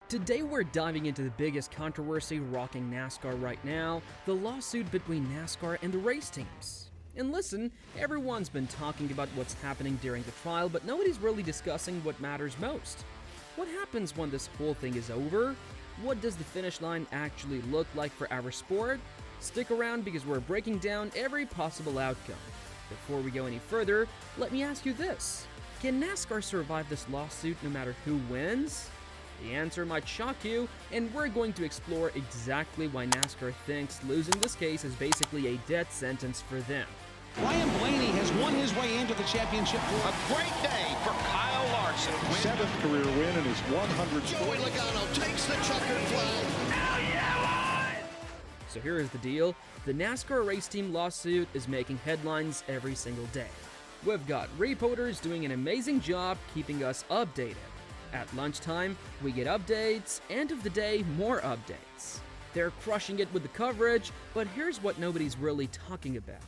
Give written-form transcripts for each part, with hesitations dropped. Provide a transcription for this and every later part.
Today we're diving into the biggest controversy rocking NASCAR right now, the lawsuit between NASCAR and the race teams. And listen, everyone's been talking about what's happening during the trial, but nobody's really discussing what matters most. What happens when this whole thing is over? What does the finish line actually look like for our sport? Stick around because we're breaking down every possible outcome. Before we go any further, let me ask you this. Can NASCAR survive this lawsuit no matter who wins? The answer might shock you, and we're going to explore exactly why NASCAR thinks losing this case is basically a death sentence for them. Ryan Blaney has won his way into the championship. A great day for Kyle Larson. Seventh career win in his 100th. Joey Logano takes the checkered flag. Hell yeah, boys! So here is the deal. The NASCAR race team lawsuit is making headlines every single day. We've got reporters doing an amazing job keeping us updated. At lunchtime, we get updates, end of the day, more updates. They're crushing it with the coverage, but here's what nobody's really talking about.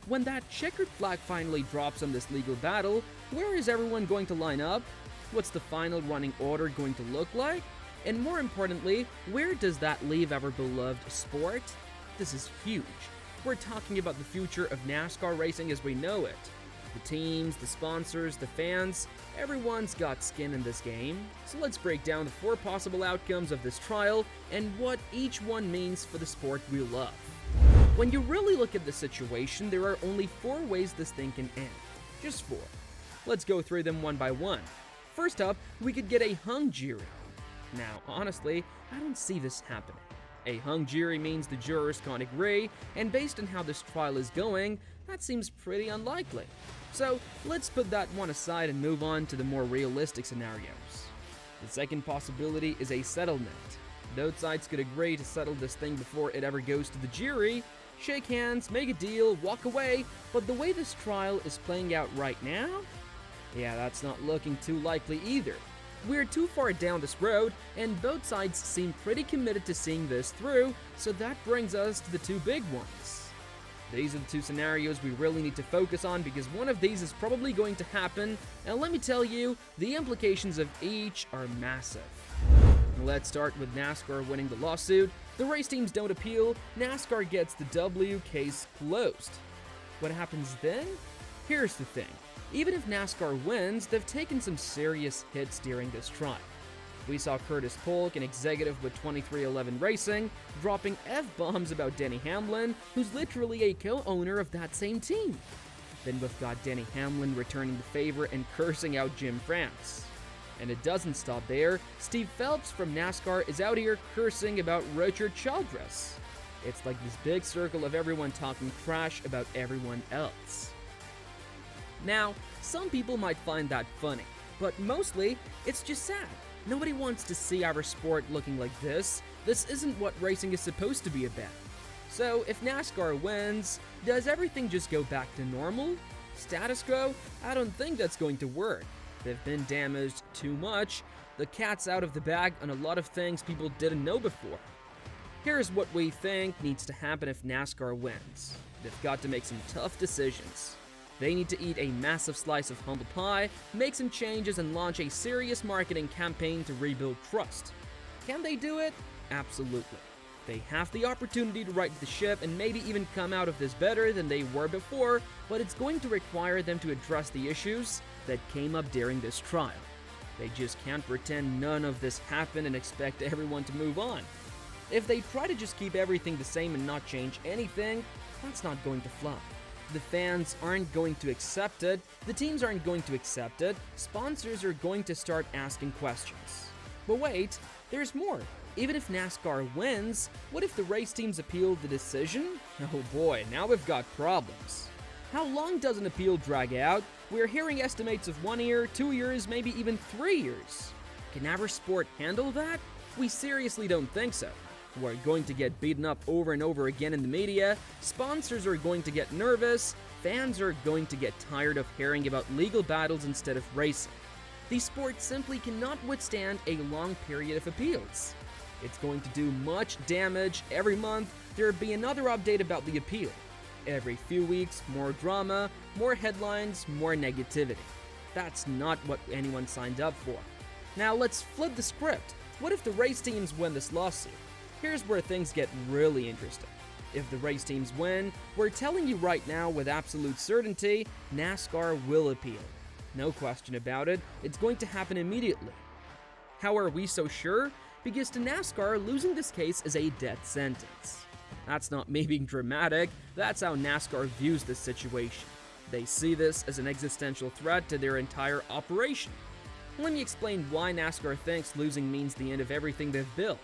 When that checkered flag finally drops on this legal battle, where is everyone going to line up? What's the final running order going to look like? And more importantly, where does that leave our beloved sport? This is huge. We're talking about the future of NASCAR racing as we know it. The teams, the sponsors, the fans, everyone's got skin in this game. So let's break down the 4 possible outcomes of this trial and what each one means for the sport we love. When you really look at the situation, there are only 4 ways this thing can end. Just 4. Let's go through them one by one. First up, we could get a hung jury. Now, honestly, I don't see this happening. A hung jury means the jurors can't agree, and based on how this trial is going, that seems pretty unlikely. So let's put that one aside and move on to the more realistic scenarios. The second possibility is a settlement. Both sides could agree to settle this thing before it ever goes to the jury, shake hands, make a deal, walk away, but the way this trial is playing out right now, yeah, that's not looking too likely either. We're too far down this road, and both sides seem pretty committed to seeing this through, so that brings us to the 2 big ones. These are the 2 scenarios we really need to focus on because one of these is probably going to happen, and let me tell you, the implications of each are massive. Let's start with NASCAR winning the lawsuit. The race teams don't appeal, NASCAR gets the W, case closed. What happens then? Here's the thing. Even if NASCAR wins, they've taken some serious hits during this trial. We saw Curtis Polk, an executive with 2311 Racing, dropping F-bombs about Denny Hamlin, who's literally a co-owner of that same team. Then we've got Denny Hamlin returning the favor and cursing out Jim France. And it doesn't stop there. Steve Phelps from NASCAR is out here cursing about Richard Childress. It's like this big circle of everyone talking trash about everyone else. Now, some people might find that funny, but mostly, it's just sad. Nobody wants to see our sport looking like this. This isn't what racing is supposed to be about. So, if NASCAR wins, does everything just go back to normal? Status quo? I don't think that's going to work. They've been damaged too much. The cat's out of the bag on a lot of things people didn't know before. Here's what we think needs to happen if NASCAR wins. They've got to make some tough decisions. They need to eat a massive slice of humble pie, make some changes, and launch a serious marketing campaign to rebuild trust. Can they do it? Absolutely. They have the opportunity to right the ship and maybe even come out of this better than they were before, but it's going to require them to address the issues that came up during this trial. They just can't pretend none of this happened and expect everyone to move on. If they try to just keep everything the same and not change anything, that's not going to fly. The fans aren't going to accept it, the teams aren't going to accept it, sponsors are going to start asking questions. But wait, there's more. Even if NASCAR wins, what if the race teams appeal the decision? Oh boy, now we've got problems. How long does an appeal drag out? We're hearing estimates of 1 year, 2 years, maybe even 3 years. Can our sport handle that? We seriously don't think so. We're going to get beaten up over and over again in the media, sponsors are going to get nervous, fans are going to get tired of hearing about legal battles instead of racing. The sport simply cannot withstand a long period of appeals. It's going to do much damage. Every month, there'll be another update about the appeal. Every few weeks, more drama, more headlines, more negativity. That's not what anyone signed up for. Now let's flip the script. What if the race teams win this lawsuit? Here's where things get really interesting. If the race teams win, we're telling you right now with absolute certainty, NASCAR will appeal. No question about it, it's going to happen immediately. How are we so sure? Because to NASCAR, losing this case is a death sentence. That's not me being dramatic, that's how NASCAR views this situation. They see this as an existential threat to their entire operation. Let me explain why NASCAR thinks losing means the end of everything they've built.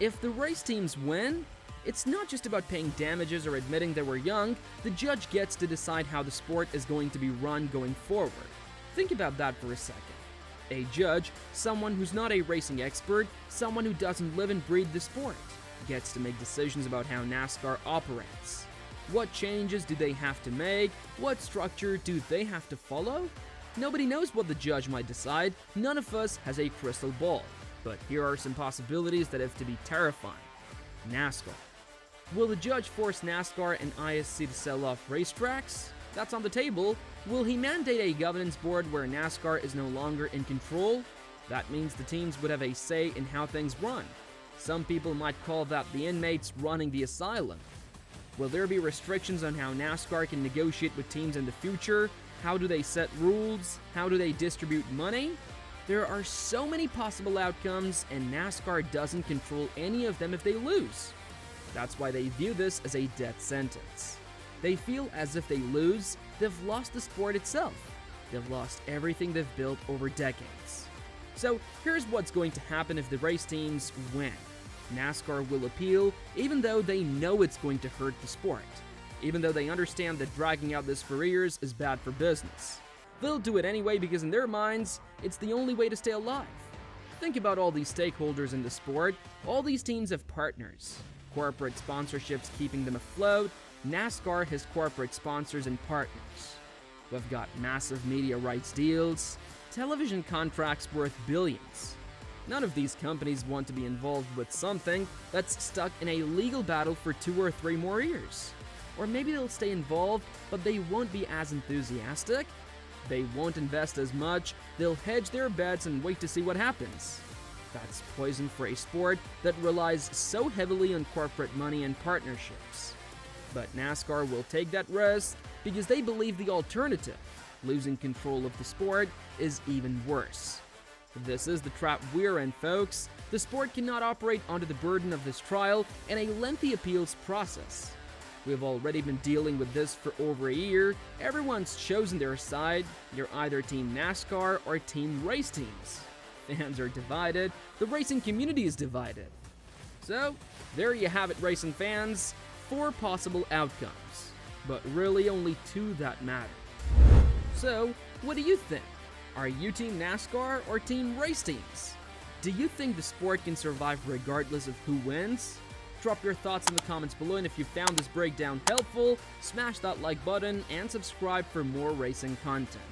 If the race teams win, it's not just about paying damages or admitting they were young, the judge gets to decide how the sport is going to be run going forward. Think about that for a second. A judge, someone who's not a racing expert, someone who doesn't live and breathe the sport, gets to make decisions about how NASCAR operates. What changes do they have to make? What structure do they have to follow? Nobody knows what the judge might decide, none of us has a crystal ball. But here are some possibilities that have to be terrifying. NASCAR. Will the judge force NASCAR and ISC to sell off racetracks? That's on the table. Will he mandate a governance board where NASCAR is no longer in control? That means the teams would have a say in how things run. Some people might call that the inmates running the asylum. Will there be restrictions on how NASCAR can negotiate with teams in the future? How do they set rules? How do they distribute money? There are so many possible outcomes, and NASCAR doesn't control any of them if they lose. That's why they view this as a death sentence. They feel as if they lose, they've lost the sport itself. They've lost everything they've built over decades. So here's what's going to happen if the race teams win. NASCAR will appeal, even though they know it's going to hurt the sport. Even though they understand that dragging out this for years is bad for business. They'll do it anyway because in their minds, it's the only way to stay alive. Think about all these stakeholders in the sport. All these teams have partners. Corporate sponsorships keeping them afloat. NASCAR has corporate sponsors and partners. We've got massive media rights deals, television contracts worth billions. None of these companies want to be involved with something that's stuck in a legal battle for 2 or 3 more years. Or maybe they'll stay involved, but they won't be as enthusiastic. They won't invest as much, they'll hedge their bets and wait to see what happens. That's poison for a sport that relies so heavily on corporate money and partnerships. But NASCAR will take that risk because they believe the alternative, losing control of the sport, is even worse. This is the trap we're in, folks. The sport cannot operate under the burden of this trial and a lengthy appeals process. We've already been dealing with this for over a year. Everyone's chosen their side. You're either Team NASCAR or Team race teams. Fans are divided. The racing community is divided. So, there you have it, racing fans. 4 possible outcomes, but really only 2 that matter. So, what do you think? Are you Team NASCAR or Team race teams? Do you think the sport can survive regardless of who wins? Drop your thoughts in the comments below, and if you found this breakdown helpful, smash that like button and subscribe for more racing content.